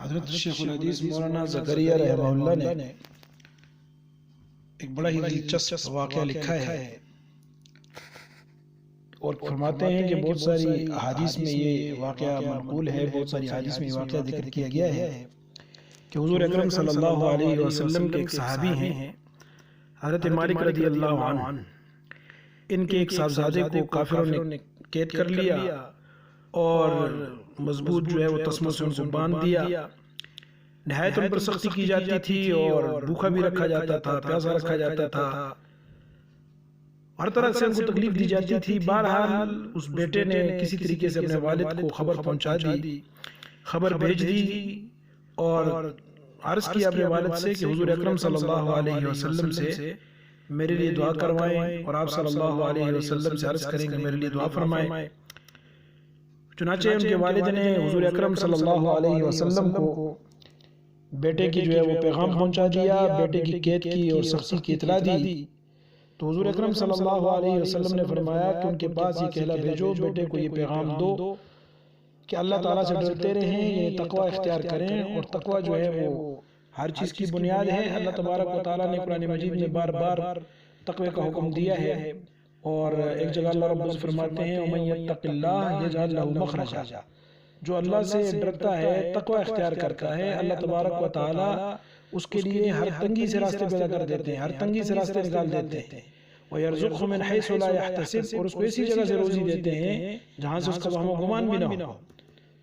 حضرت شیخ الحدیث مولانا زکریا رحمہ اللہ نے ایک بڑا ہی دلچسپ واقعہ لکھا ہے اور فرماتے ہیں کہ بہت ساری احادیث میں یہ واقعہ منقول ہے، بہت ساری احادیث میں یہ واقعہ ذکر کیا گیا ہے کہ حضور اکرم صلی اللہ علیہ وسلم کے ایک صحابی ہیں حضرت مالک رضی اللہ عنہ، ان کے ایک صاحبزادے کو کافروں نے قید کر لیا اور مضبوط جو ہے وہ تسموں سے ان کو باندھ دیا۔ نہایت ان پر سختی کی جاتی تھی اور بھوکا بھی رکھا جاتا تھا، پیاسا رکھا جاتا تھا، ہر طرح سے ان کو تکلیف دی جاتی تھی۔ بہرحال اس بیٹے نے کسی طریقے سے اپنے والد کو خبر پہنچا دی، خبر بھیج دی اور عرض کیا اپنے والد سے کہ حضور اکرم صلی اللہ علیہ وسلم سے میرے لیے دعا کروائیں اور آپ صلی اللہ علیہ وسلم سے عرض کریں کہ میرے لیے دعا فرمائیں۔ چنانچہ ان کے والد نے حضور اکرم صلی اللہ علیہ وسلم کو بیٹے کی جو ہے وہ پیغام پہنچا دیا، بیٹے کی قید کی اور سختی کی اطلاع دی۔ تو حضور اکرم صلی اللہ علیہ وسلم نے فرمایا کہ ان کے پاس یہ کہلا بھیجو، بیٹے کو یہ پیغام دو کہ اللہ تعالیٰ سے ڈرتے رہیں، یعنی تقوی اختیار کریں، اور تقوی جو ہے وہ ہر چیز کی بنیاد ہے۔ اللہ تبارک و تعالیٰ نے قرآن مجید میں بار بار تقوی کا حکم دیا ہے، اور ایک جگہ اللہ رب العزت فرماتے ہیں وَمَن يَتَّقِ اللَّهَ يَجْعَل لَهُ مَخْرَجًا، جو اللہ سے ڈرتا ہے، تقوی اختیار کرتا ہے، اللہ تبارک و تعالیٰ اس کے لیے ہر تنگی سے راستے پیدا کر دیتے ہیں، ہر تنگی سے راستے نکال دیتے ہیں۔ وَيَرْزُقْهُ مِنْ حَيْثُ لَا يَحْتَسِبُ، اور اس کو ایسی جگہ سے روزی دیتے ہیں جہاں سے اس کا وہم و گمان بھی نہ ہو۔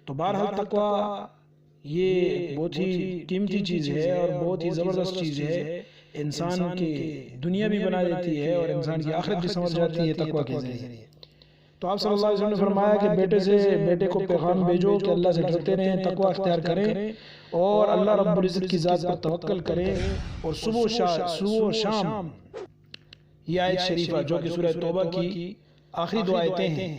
تو بہرحال تقوی یہ بہت ہی قیمتی چیز ہے اور بہت ہی زبردست چیز ہے، انسان کی دنیا بھی بنا دیتی ہے اور انسان کی آخرت بھی سمجھ جاتی ہے تقوی کے ذریعے۔ تو آپ صلی اللہ علیہ وسلم نے فرمایا کہ بیٹے کو پیغام بھیجو کہ اللہ سے ڈرتے رہیں، تقوی اختیار کریں اور اللہ رب العزت کی ذات پر توکل کریں، اور صبح و شام یہ آیت شریفہ جو کہ سورہ توبہ کی آخری دو آیتیں ہیں،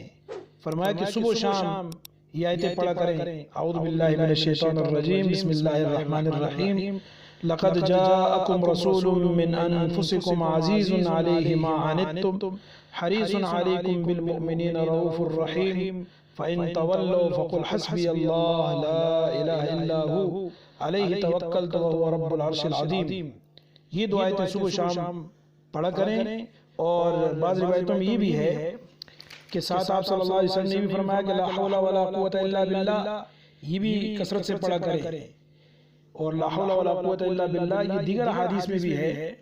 فرمایا کہ صبح و شام یہ آیتیں پڑھا کریں۔ اعوذ باللہ من الشیطان الرجیم، بسم اللہ الرحمن الرحیم، لقد جاءکم رسول من انفسکم عزیز علیہ ما عنتم حریص علیکم بالمؤمنین رؤوف الرحیم فإن تولوا فقل حسبی اللہ لا الہ الا ہو علیہ توکلت وہو رب العرش العظیم۔ یہ دو آیتیں صبح و شام پڑھا کریں، اور بعض روایتوں میں یہ بھی ہے کہ ساتھ آپ صلی اللہ علیہ وسلم نے بھی فرمایا کہ لا حول ولا قوت الا باللہ، یہ بھی کثرت سے پڑھا کریں، اور لا حول ولا قوت الا باللہ یہ دیگر احادیث میں بھی ہے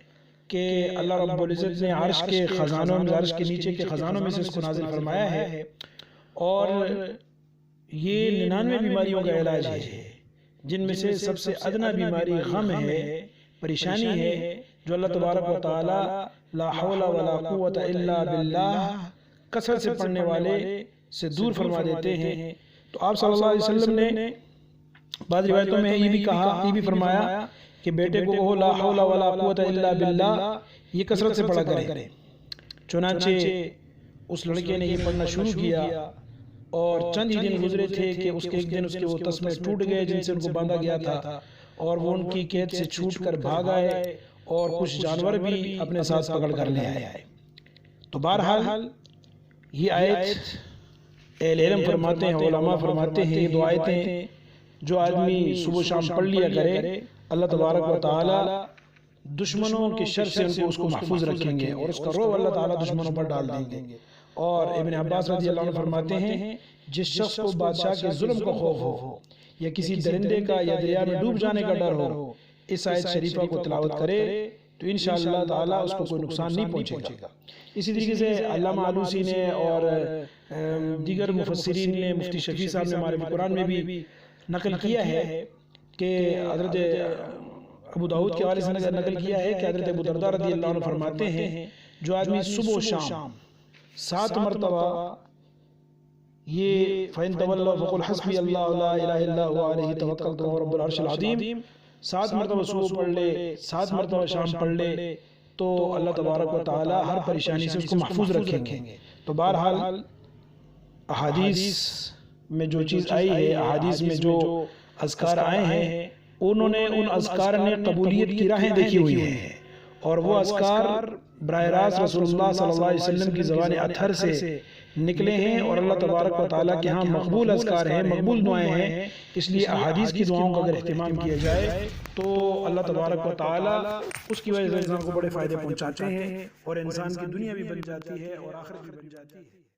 کہ اللہ رب العزت نے عرش کے خزانوں میں، عرش کے نیچے کے خزانوں میں سے اس کو نازل فرمایا ہے، اور یہ 99 بیماریوں کا علاج ہے، جن میں سے سب سے ادنی بیماری غم ہے، پریشانی ہے، جو اللہ تبارک و تعالی لا حول ولا قوت الا باللہ کثرت سے پڑھنے والے سے دور فرما دیتے ہیں۔ تو آپ صلی اللہ علیہ وسلم نے بعض روایتوں میں یہ بھی کہا، یہ بھی فرمایا کہ بیٹے کو کہو لا حول ولا قوت الا باللہ، یہ کثرت سے پڑھا کریں۔ چنانچہ اس لڑکے نے یہ پڑھنا شروع کیا، اور چند ہی دن گزرے تھے کہ ایک دن اس کے وہ تسمے ٹوٹ گئے جن سے ان کو باندھا گیا تھا، اور وہ ان کی قید سے چھوٹ کر بھاگ آئے، اور کچھ جانور بھی اپنے ساتھ پکڑ کر لے آئے۔ تو بہرحال یہ آیت اہل علم فرماتے ہیں، علماء فرماتے ہیں، یہ دو آیتیں جو آدمی صبح و شام پڑھ لیا کرے، اللہ تبارک و تعالی دشمنوں کے شر سے اس کو محفوظ رکھیں گے، اور اس کا رعب اللہ تعالی دشمنوں پر ڈال دیں گے۔ اور ابن عباس رضی اللہ عنہ فرماتے ہیں جس شخص کو بادشاہ کے ظلم کا خوف ہو یا کسی درندے کا یا دریا میں ڈوب جانے کا ڈر ہو، اس آیت شریفہ کو تلاوت کرے تو انشاءاللہ تعالی اس کو کوئی نقصان نہیں پہنچے گا۔ اسی طریقے سے علامہ آلوسی نے اور دیگر مفسرین نے، مفتی شفیع صاحب نے معرفت قرآن میں بھی نقل کیا ہے کہ حضرت ابو داؤد کے حوالے سے نقل کیا ہے کہ حضرت ابو درداء رضی اللہ عنہ فرماتے ہیں جو آدمی صبح و شام 7 مرتبہ یہ فَإِن تَوَلَّوْا فَقُلْ حَسْبِيَ اللَّهُ لَا إِلَهَ إِلَّا هُوَ عَلَيْهِ تَوَكَّلْتُ وَهُوَ رَبُّ الْعَرْشِ الْعَظِيمِ 7 مرتبہ صبح پڑھ لے، 7 مرتبہ شام پڑھ لے، تو اللہ تبارک و تعالی ہر پریشانی سے اس کو محفوظ رکھیں گے۔ تو بہرحال احادیث میں جو چیز آئی ہے، احادیث میں جو اذکار آئے ہیں، انہوں نے ان اذکار نے قبولیت کی راہیں دیکھی ہوئی ہیں، اور وہ اذکار براہ راست رسول اللہ صلی اللہ علیہ وسلم کی زبان اطہر سے نکلے ہیں اور اللہ تبارک و تعالیٰ کے ہاں مقبول اذکار ہیں، مقبول دعائیں ہیں، اس لیے احادیث کی دعاؤں کا اگر اہتمام کیا جائے تو اللہ تبارک و تعالیٰ اس کی وجہ سے انسان کو بڑے فائدے پہنچاتے ہیں اور انسان کی دنیا بھی بن جاتی ہے اور آخرت بھی بن جاتی ہے۔